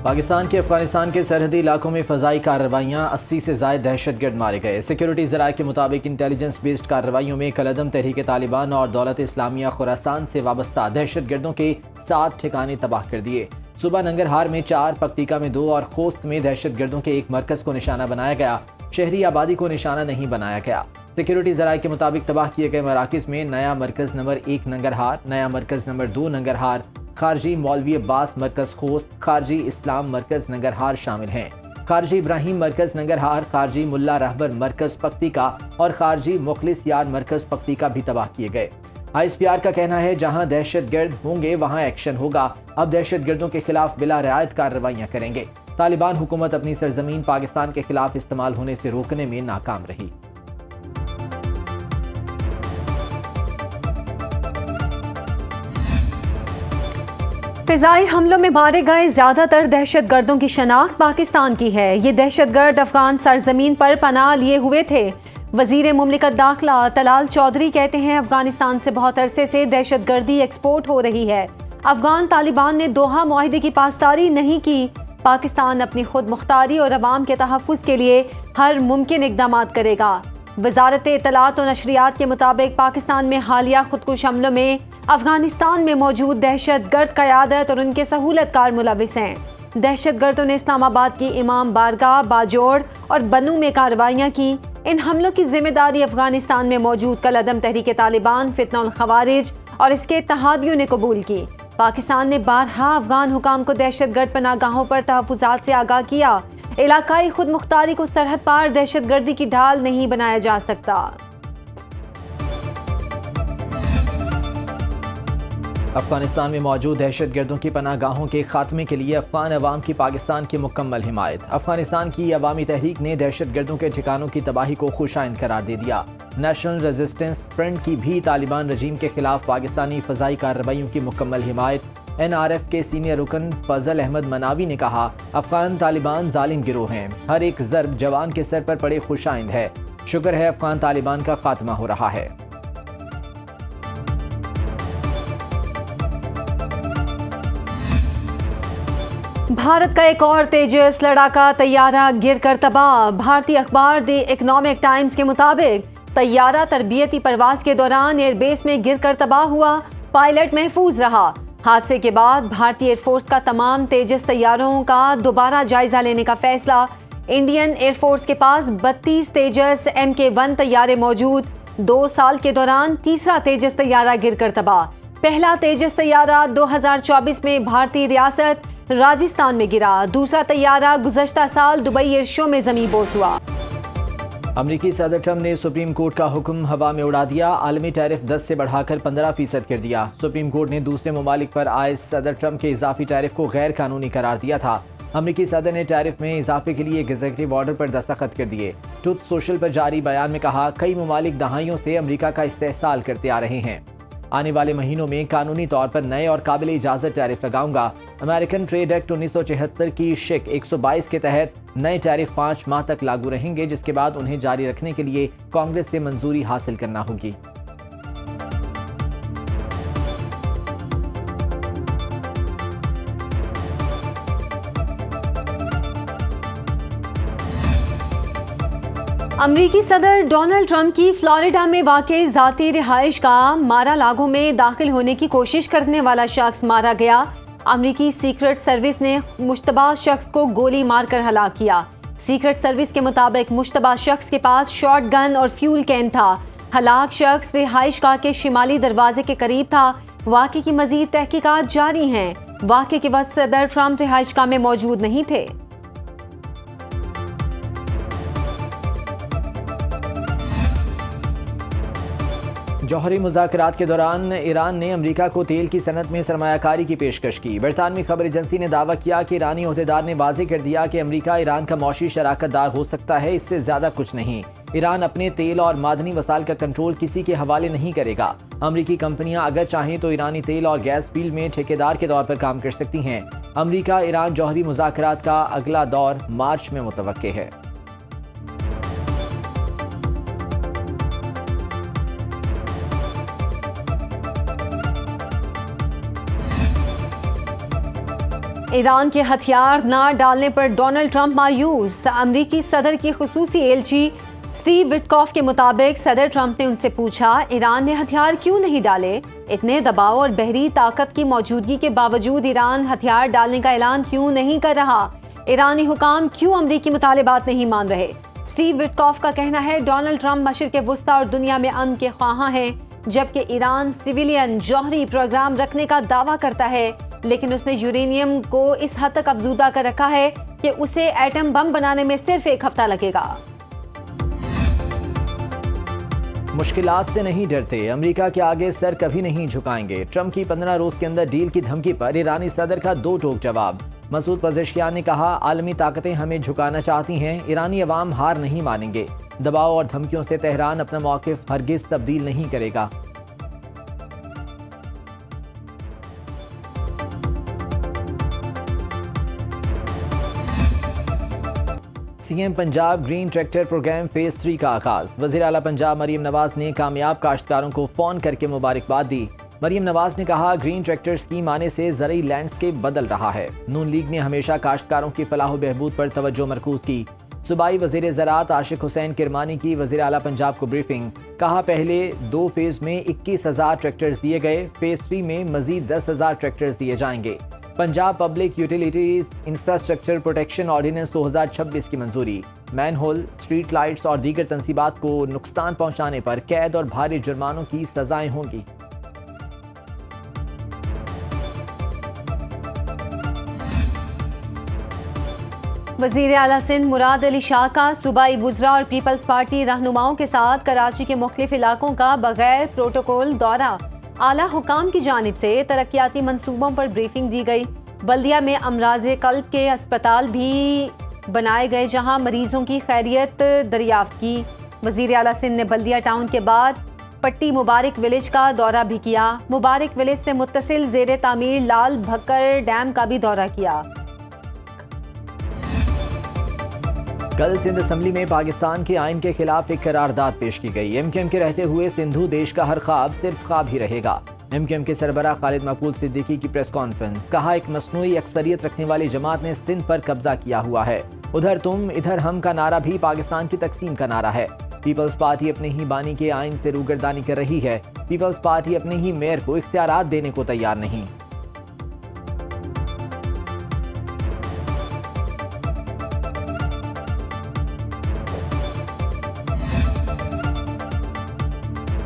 पाकिस्तान के अफगानिस्तान के सरहदी इलाकों में फ़ज़ाई कार्रवाइयाँ, 80 से ज़ायद दहशतगर्द मारे गए। सिक्योरिटी ज़राए के मुताबिक इंटेलिजेंस बेस्ड कार्रवाइयों में कलअदम तहरीक तालिबान और दौलत इस्लामिया खुरासान से वाबस्ता दहशतगर्दों के 7 ठिकाने तबाह कर दिए। सुबह नंगरहार में 4, पक्तिका में 2 और खोस्त में दहशतगर्दों के एक मरकज़ को निशाना बनाया गया। शहरी आबादी को निशाना नहीं बनाया गया। सिक्योरिटी ज़राए के मुताबिक तबाह किए गए मराकिज़ में नया मरकज़ नंबर 1 नंगरहार, नया मरकज़ नंबर 2 नंगरहार, खारजी मौलवी अब्बास मरकज़ खोस्त, खारजी इस्लाम मरकज़ नंगरहार शामिल हैं। खारजी इब्राहिम मरकज़ नंगरहार, खारजी मुल्ला रहबर मरकज़ पक्तिका और खारजी मुखलिस यार मरकज़ पक्तिका भी तबाह किए गए। ISPR का कहना है जहां दहशतगर्द होंगे वहां एक्शन होगा। अब दहशतगर्दों के खिलाफ बिला रियायत कार्रवाइयां करेंगे। तालिबान हुकूमत अपनी सरजमीन पाकिस्तान के खिलाफ इस्तेमाल होने से रोकने में नाकाम रही। फिजाई हमलों में मारे गए ज्यादातर दहशतगर्दों की शनाख्त पाकिस्तान की है। ये दहशतगर्द अफगान सरजमीन पर पनाह लिए हुए थे। वजीर मुमलिकत दाखिला तलाल चौधरी कहते हैं अफगानिस्तान से बहुत अरसे से दहशतगर्दी एक्सपोर्ट हो रही है। अफगान तालिबान ने दोहा मुआहिदे की पासदारी नहीं की। पाकिस्तान अपनी खुद मुख्तारी और अवाम के तहफ़्फ़ुज़ के लिए हर मुमकिन इक़दाम करेगा। वजारत इत्तलात और नशरियात के मुताबिक पाकिस्तान में हालिया खुदकुश हमलों में अफगानिस्तान में मौजूद दहशतगर्द क़यादत और उनके सहूलतकार मुलविस हैं। दहशतगर्दों ने इस्लामाबाद की इमाम बारगाह, बाजोड़ और बनू में कार्रवाइयाँ की। इन हमलों की जिम्मेदारी अफगानिस्तान में मौजूद कलअदम तहरीक तालिबान, फितनउल खवारिज और इसके इत्तेहादियों ने कबूल की। पाकिस्तान ने बारहा अफगान हुकाम को दहशतगर्द पनाहगाहों पर तहफ़्फ़ुज़ात से आगाह किया। इलाकाई खुद मुख्तारी को सरहद पार दहशतगर्दी की ढाल नहीं बनाया जा सकता। अफगानिस्तान में मौजूद दहशतगर्दों की पनाहगाहों के खात्मे के लिए अफगान अवाम की पाकिस्तान की मुकम्मल हिमायत। अफगानिस्तान की अवामी तहरीक ने दहशतगर्दों के ठिकानों की तबाही को खुशाइन करार दे दिया। नेशनल रेजिस्टेंस फ्रंट की भी तालिबान रजीम के खिलाफ पाकिस्तानी फ़ज़ाई कार्रवाइयों की मुकम्मल हिमायत। NRF के सीनियर रुकन फजल अहमद मनावी ने कहा, अफगान तालिबान जालिम गिरोह हैं। हर एक ज़र्ब जवान के सर पर पड़े खुशाइंद है। शुक्र है अफगान तालिबान का खात्मा हो रहा है। भारत का एक और तेजस लड़ाका तैयारा गिरकर तबाह। भारतीय अखबार द इकोनॉमिक टाइम्स के मुताबिक तैयारा तरबियती परवाज के दौरान एयरबेस में गिरकर तबाह हुआ। पायलट महफूज रहा। हादसे के बाद भारतीय एयरफोर्स का तमाम तेजस तैयारों का दोबारा जायजा लेने का फैसला। इंडियन एयरफोर्स के पास 32 तेजस MK-1 तैयारे मौजूद। 2 साल के दौरान तीसरा तेजस तैयारा गिरकर तबाह। पहला तेजस तैयारा 2024 में भारतीय रियासत राजस्थान में गिरा। दूसरा तैयारा गुज़श्ता साल दुबई एयर शो में ज़मीं बोस हुआ। अमरीकी सदर ट्रंप ने सुप्रीम कोर्ट का हुक्म हवा में उड़ा दिया। आलमी टैरिफ 10 से बढ़ाकर 15% कर दिया। सुप्रीम कोर्ट ने दूसरे ममालिक पर आए सदर ट्रंप के इजाफी टैरिफ को गैर कानूनी करार दिया था। अमरीकी सदर ने टैरिफ में इजाफे के लिए एग्जीक्यूटिव ऑर्डर पर दस्तखत कर दिए। ट्रुथ सोशल पर जारी बयान में कहा, कई ममालिक दहाइयों से अमरीका का इस्तेहसाल करते आ रहे हैं। आने वाले महीनों में कानूनी तौर पर नए और काबिल इजाजत टैरिफ लगाऊंगा। अमेरिकन ट्रेड एक्ट 1974 की शिक 122 के तहत नए टैरिफ 5 माह तक लागू रहेंगे, जिसके बाद उन्हें जारी रखने के लिए कांग्रेस से मंजूरी हासिल करना होगी। अमरीकी सदर डोनाल्ड ट्रंप की फ्लोरिडा में वाक़ई ज़ाती रिहाइश का मारा लागो में दाखिल होने की कोशिश करने वाला शख्स मारा गया। अमरीकी सीक्रेट सर्विस ने मुश्तबा शख्स को गोली मारकर हलाक किया। सीक्रेट सर्विस के मुताबिक मुश्तबा शख्स के पास शॉट गन और फ्यूल कैन था। हलाक शख्स रिहाइश गाह के शिमाली दरवाजे के करीब था। वाक़े की मज़ीद तहकीकात जारी हैं। वाक़े के वक्त सदर ट्रंप रिहाइश गाह में मौजूद नहीं थे। जौहरी मुज़ाकरात के दौरान ईरान ने अमरीका को तेल की सनत में सरमायाकारी की पेशकश की। बरतानवी खबर एजेंसी ने दावा किया कि ईरानी ओहदेदार ने वाज़ेह कर दिया कि अमरीका ईरान का मौशी शराकतदार हो सकता है, इससे ज़्यादा कुछ नहीं। ईरान अपने तेल और मादनी वसाइल का कंट्रोल किसी के हवाले नहीं करेगा। अमरीकी कंपनियां अगर चाहें तो ईरानी तेल और गैस फील्ड में ठेकेदार के तौर पर काम कर सकती हैं। अमरीका ईरान जौहरी मुज़ाकरात का अगला दौर मार्च में मुतवक्के है। ईरान के हथियार न डालने पर डोनाल्ड ट्रंप मायूस। अमरीकी सदर की खुसूसी एलची स्टीव विटकॉफ के मुताबिक सदर ट्रंप ने उनसे पूछा, ईरान ने हथियार क्यों नहीं डाले? इतने दबाव और बहरी ताकत की मौजूदगी के बावजूद ईरान हथियार डालने का ऐलान क्यों नहीं कर रहा? ईरानी हुकाम क्यों अमरीकी मुतालिबात नहीं मान रहे? स्टीव विटकॉफ का कहना है, डोनाल्ड ट्रंप मशरिक़ वुस्ता और दुनिया में अमन के ख्वाहां हैं, जबकि ईरान सिविलियन जौहरी प्रोग्राम रखने का दावा करता है, लेकिन उसने यूरेनियम को इस हद तक अफजूदा कर रखा है कि उसे एटम बम बनाने में सिर्फ 1 हफ्ता लगेगा। मुश्किलात से नहीं डरते, अमेरिका के आगे सर कभी नहीं झुकाएंगे। ट्रंप की 15 रोज के अंदर डील की धमकी पर ईरानी सदर का 2 टोक जवाब। मसूद पज़ेश्कियान ने कहा, आलमी ताकतें हमें झुकाना चाहती हैं, ईरानी अवाम हार नहीं मानेंगे। दबाव और धमकियों से तेहरान अपना मौक़िफ़ हरगिज़ तब्दील नहीं करेगा। CM Punjab green tractor programme phase 3 का आगाज। वज़ीर आला पंजाब मरीम नवाज ने कामयाब काश्तकारों को फ़ोन करके मुबारकबाद दी। मरीम नवाज ने कहा, ग्रीन ट्रैक्टर स्कीम आने से ज़रई लैंडस्केप बदल रहा है। नून लीग ने हमेशा काश्तकारों की फलाह बहबूद पर तवज्जो मरकूज की। सूबाई वज़ीर ज़राअत आशिक हुसैन किरमानी की वज़ीर आला पंजाब को ब्रीफिंग। कहा, पहले 2 फेज़ में 21,000 ट्रैक्टर्स दिए गए, फेज़ 3 में मज़ीद 10,000 ट्रैक्टर्स दिए जाएंगे। Punjab public utilities infrastructure protection ordinance 2026 की मंजूरी। मैनहोल, स्ट्रीट लाइट्स और दीगर तंसीबात को नुकसान पहुंचाने पर कैद और भारी जुर्मानों की सजाएं होंगी। वज़ीर आला सिंध मुराद अली शाह का सूबाई वुज़रा और पीपल्स पार्टी रहनुमाओं के साथ कराची के मुख्तलिफ इलाकों का बगैर प्रोटोकॉल दौरा। आला हुकाम की जानिब से तरक्याती मंसूबों पर ब्रीफिंग दी गई। बल्दिया में अमराज़े कल्ब के अस्पताल भी बनाए गए, जहां मरीजों की खैरियत दरियाफ्त की। वज़ीर आला सिंध ने बल्दिया टाउन के बाद पट्टी मुबारक विलेज का दौरा भी किया। मुबारक विलेज से मुत्तसिल ज़ेरे तामीर लाल भक्कर डैम का भी दौरा किया। कल सिंध असम्बली में पाकिस्तान के आइन के खिलाफ एक करारदाद पेश की गई। एमक्यूएम के रहते हुए सिंधु देश का हर ख्वाब सिर्फ ख्वाब ही रहेगा। एमक्यूएम के सरबराह खालिद मकबूल सिद्दीकी की प्रेस कॉन्फ्रेंस। कहा, एक मसनूई अक्सरियत रखने वाली जमात ने सिंध पर कब्जा किया हुआ है। उधर तुम इधर हम का नारा भी पाकिस्तान की तकसीम का नारा है। पीपल्स पार्टी अपने ही बानी के आइन से रूगर्दानी कर रही है। पीपल्स पार्टी अपने ही मेयर को इख्तियारात देने को तैयार नहीं।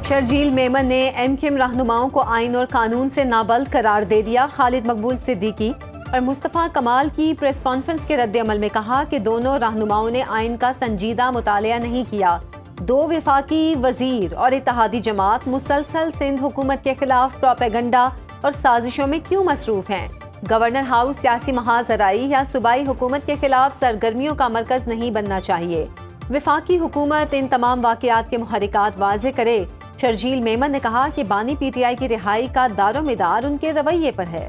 शर्जील मेमन ने एमक्यूएम रहनुमाओं को आइन और कानून से नाबल्द करार दे दिया। खालिद मकबूल सिद्दीकी और मुस्तफ़ा कमाल की प्रेस कॉन्फ्रेंस के रद्द-ए-अमल में कहा कि दोनों रहनुमाओं ने आइन का संजीदा मुतालिया नहीं किया। 2 वफाकी वजीर और इत्तेहादी जमात मुसलसल सिंध हुकूमत के खिलाफ प्रोपेगंडा और साजिशों में क्यों मसरूफ हैं? गवर्नर हाउस सियासी महाजराई या सूबाई हुकूमत के खिलाफ सरगर्मियों का मरकज नहीं बनना चाहिए। वफाकी हुकूमत इन तमाम वाक़यात के मुहर्रिकात वाज़े करे। शर्जील मेमन ने कहा कि बानी पीटीआई की रिहाई का दारोमदार उनके रवैये पर है।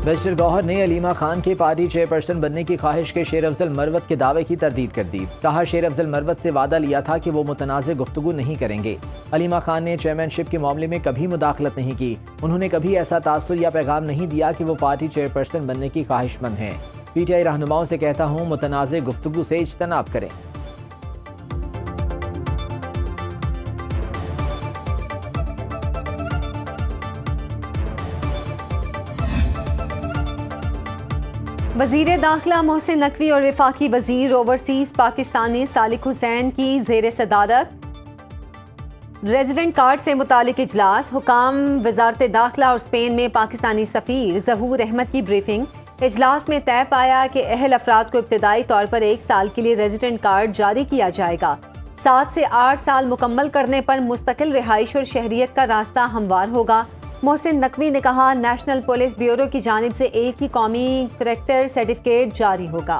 बैरिस्टर गौहर ने अलीमा खान के पार्टी चेयरपर्सन बनने की ख्वाहिश के शेर अफजल मरवत के दावे की तरदीद कर दी। कहा, शेर अफजल मरवत से वादा लिया था कि वो मुतनाज़ गुफ्तगू नहीं करेंगे। अलीमा खान ने चेयरमैनशिप के मामले में कभी मुदाखलत नहीं की। उन्होंने कभी ऐसा तासुर या पैगाम नहीं दिया कि वो पार्टी चेयरपर्सन बनने की ख्वाहिशमंद हैं। पीटीआई रहनुमाओं से कहता हूँ, मुतनाज़ गुफ्तगू से इज्तनाब करें। वज़ीर दाखिला मोहसिन नकवी और वफाकी वज़ीर ओवरसीज़ पाकिस्तानी सालिक हुसैन की ज़ेर सदारत रेजिडेंट कार्ड से मुतालिक इजलास। हुकाम वज़ारत दाखिला और स्पेन में पाकिस्तानी सफ़ीर ज़हूर अहमद की ब्रीफिंग। इजलास में तय पाया कि अहल अफराद को इब्तदाई तौर पर 1 साल के लिए रेजिडेंट कार्ड जारी किया जाएगा। 7 से 8 साल मुकम्मल करने पर मुस्तकिल रिहाइश और शहरियत का रास्ता हमवार होगा। मोहसिन नकवी ने कहा, नेशनल पुलिस ब्यूरो की जानिब से एक ही कौमी करैक्टर सर्टिफिकेट जारी होगा।